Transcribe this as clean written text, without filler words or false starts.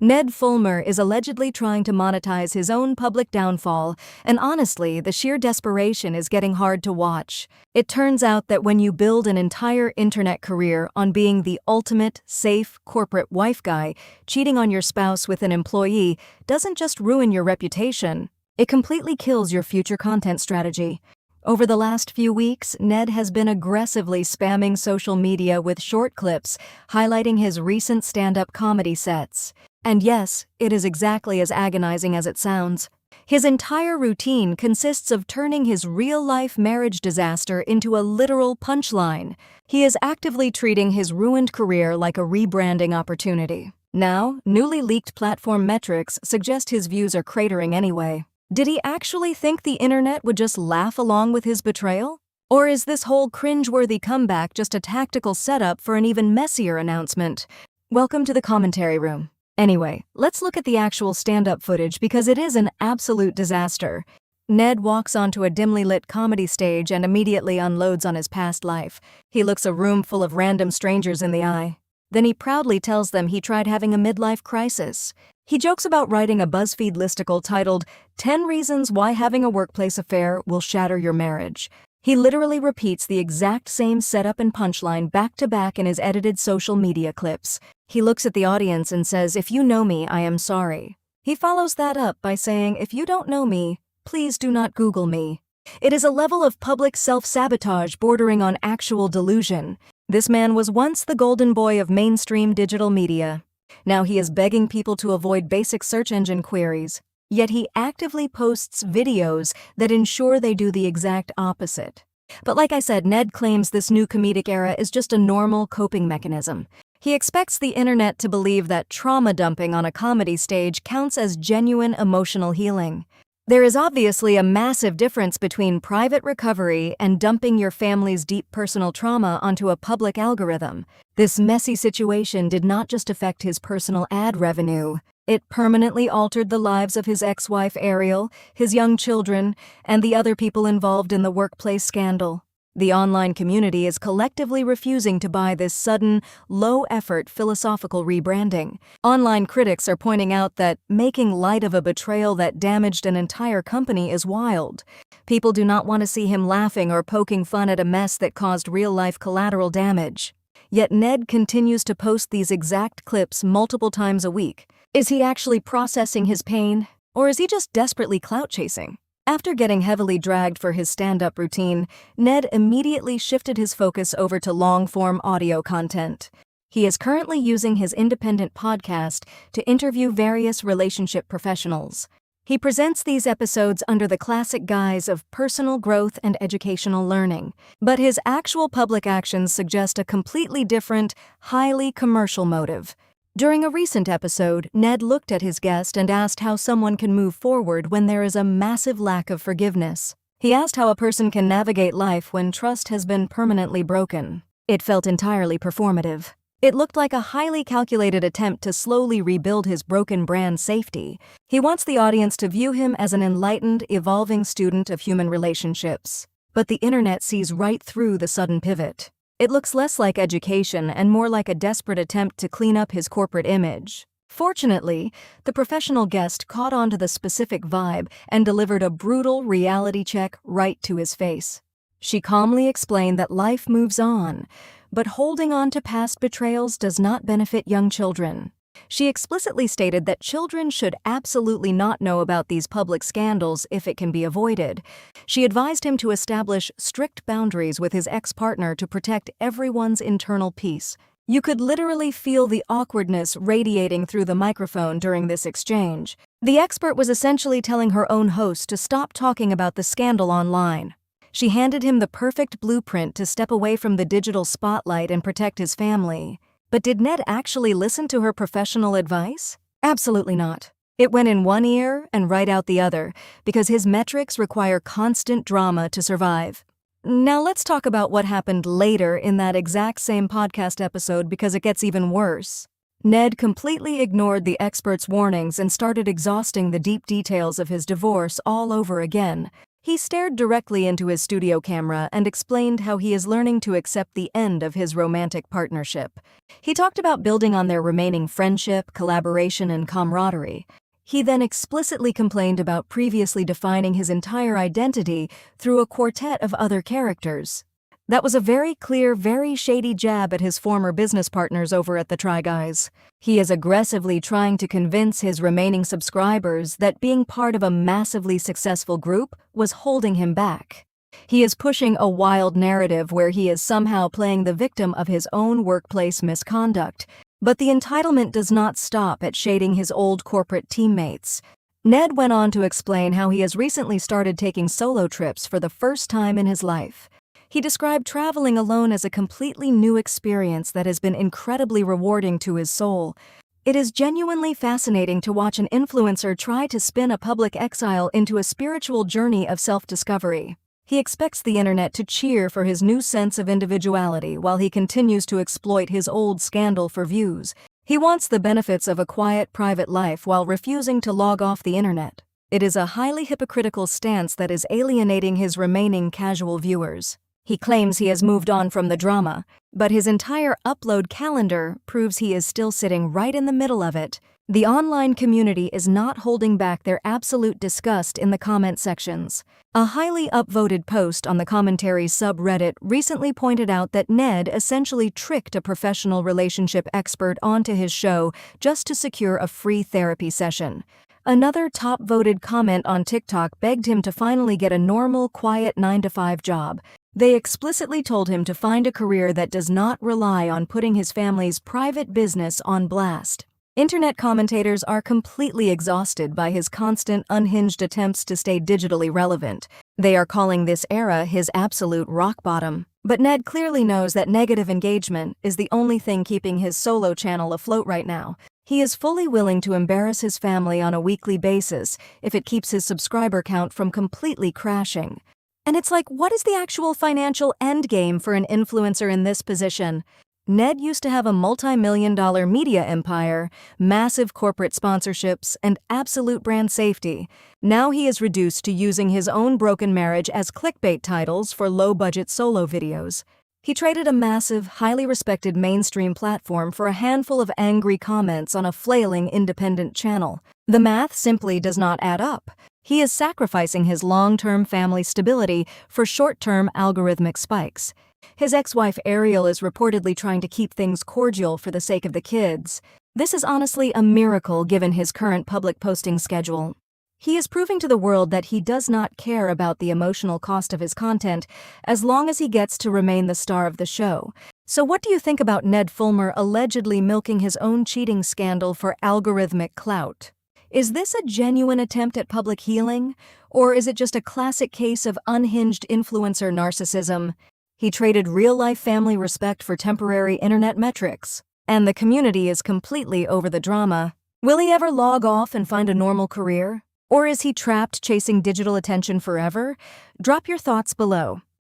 Ned Fulmer is allegedly trying to monetize his own public downfall, and honestly, the sheer desperation is getting hard to watch. It turns out that when you build an entire internet career on being the ultimate, safe, corporate wife guy, cheating on your spouse with an employee doesn't just ruin your reputation, it completely kills your future content strategy. Over the last few weeks, Ned has been aggressively spamming social media with short clips highlighting his recent stand-up comedy sets. And yes, it is exactly as agonizing as it sounds. His entire routine consists of turning his real-life marriage disaster into a literal punchline. He is actively treating his ruined career like a rebranding opportunity. Now, newly leaked platform metrics suggest his views are cratering anyway. Did he actually think the internet would just laugh along with his betrayal? Or is this whole cringe-worthy comeback just a tactical setup for an even messier announcement? Welcome to the commentary room. Anyway, let's look at the actual stand-up footage because it is an absolute disaster. Ned walks onto a dimly lit comedy stage and immediately unloads on his past life. He looks a room full of random strangers in the eye. Then he proudly tells them he tried having a midlife crisis. He jokes about writing a BuzzFeed listicle titled 10 Reasons Why Having a Workplace Affair Will Shatter Your Marriage. He literally repeats the exact same setup and punchline back to back in his edited social media clips. He looks at the audience and says, "If you know me, I am sorry." He follows that up by saying, "If you don't know me, please do not Google me." It is a level of public self-sabotage bordering on actual delusion. This man was once the golden boy of mainstream digital media. Now he is begging people to avoid basic search engine queries. Yet he actively posts videos that ensure they do the exact opposite. But like I said, Ned claims this new comedic era is just a normal coping mechanism. He expects the internet to believe that trauma dumping on a comedy stage counts as genuine emotional healing. There is obviously a massive difference between private recovery and dumping your family's deep personal trauma onto a public algorithm. This messy situation did not just affect his personal ad revenue. It permanently altered the lives of his ex-wife Ariel, his young children, and the other people involved in the workplace scandal. The online community is collectively refusing to buy this sudden, low-effort philosophical rebranding. Online critics are pointing out that making light of a betrayal that damaged an entire company is wild. People do not want to see him laughing or poking fun at a mess that caused real-life collateral damage. Yet Ned continues to post these exact clips multiple times a week. Is he actually processing his pain, or is he just desperately clout chasing? After getting heavily dragged for his stand-up routine, Ned immediately shifted his focus over to long-form audio content. He is currently using his independent podcast to interview various relationship professionals. He presents these episodes under the classic guise of personal growth and educational learning, but his actual public actions suggest a completely different, highly commercial motive. During a recent episode, Ned looked at his guest and asked how someone can move forward when there is a massive lack of forgiveness. He asked how a person can navigate life when trust has been permanently broken. It felt entirely performative. It looked like a highly calculated attempt to slowly rebuild his broken brand safety. He wants the audience to view him as an enlightened, evolving student of human relationships. But the internet sees right through the sudden pivot. It looks less like education and more like a desperate attempt to clean up his corporate image. Fortunately, the professional guest caught on to the specific vibe and delivered a brutal reality check right to his face. She calmly explained that life moves on, but holding on to past betrayals does not benefit young children. She explicitly stated that children should absolutely not know about these public scandals if it can be avoided. She advised him to establish strict boundaries with his ex-partner to protect everyone's internal peace. You could literally feel the awkwardness radiating through the microphone during this exchange. The expert was essentially telling her own host to stop talking about the scandal online. She handed him the perfect blueprint to step away from the digital spotlight and protect his family. But did Ned actually listen to her professional advice? Absolutely not. It went in one ear and right out the other, because his metrics require constant drama to survive. Now let's talk about what happened later in that exact same podcast episode, because it gets even worse. Ned completely ignored the expert's warnings and started exhausting the deep details of his divorce all over again. He stared directly into his studio camera and explained how he is learning to accept the end of his romantic partnership. He talked about building on their remaining friendship, collaboration, and camaraderie. He then explicitly complained about previously defining his entire identity through a quartet of other characters. That was a very clear, very shady jab at his former business partners over at the Try Guys. He is aggressively trying to convince his remaining subscribers that being part of a massively successful group was holding him back. He is pushing a wild narrative where he is somehow playing the victim of his own workplace misconduct. But the entitlement does not stop at shading his old corporate teammates. Ned went on to explain how he has recently started taking solo trips for the first time in his life. He described traveling alone as a completely new experience that has been incredibly rewarding to his soul. It is genuinely fascinating to watch an influencer try to spin a public exile into a spiritual journey of self-discovery. He expects the internet to cheer for his new sense of individuality while he continues to exploit his old scandal for views. He wants the benefits of a quiet, private life while refusing to log off the internet. It is a highly hypocritical stance that is alienating his remaining casual viewers. He claims he has moved on from the drama, but his entire upload calendar proves he is still sitting right in the middle of it. The online community is not holding back their absolute disgust in the comment sections. A highly upvoted post on the commentary subreddit recently pointed out that Ned essentially tricked a professional relationship expert onto his show just to secure a free therapy session. Another top-voted comment on TikTok begged him to finally get a normal, quiet 9-to-5 job. They explicitly told him to find a career that does not rely on putting his family's private business on blast. Internet commentators are completely exhausted by his constant, unhinged attempts to stay digitally relevant. They are calling this era his absolute rock bottom. But Ned clearly knows that negative engagement is the only thing keeping his solo channel afloat right now. He is fully willing to embarrass his family on a weekly basis if it keeps his subscriber count from completely crashing. And it's like, what is the actual financial endgame for an influencer in this position? Ned used to have a multi-million-dollar media empire, massive corporate sponsorships, and absolute brand safety. Now he is reduced to using his own broken marriage as clickbait titles for low-budget solo videos. He traded a massive, highly respected mainstream platform for a handful of angry comments on a flailing independent channel. The math simply does not add up. He is sacrificing his long-term family stability for short-term algorithmic spikes. His ex-wife Ariel is reportedly trying to keep things cordial for the sake of the kids. This is honestly a miracle given his current public posting schedule. He is proving to the world that he does not care about the emotional cost of his content as long as he gets to remain the star of the show. So what do you think about Ned Fulmer allegedly milking his own cheating scandal for algorithmic clout? Is this a genuine attempt at public healing, or is it just a classic case of unhinged influencer narcissism? He traded real-life family respect for temporary internet metrics, and the community is completely over the drama. Will he ever log off and find a normal career? Or is he trapped chasing digital attention forever? Drop your thoughts below.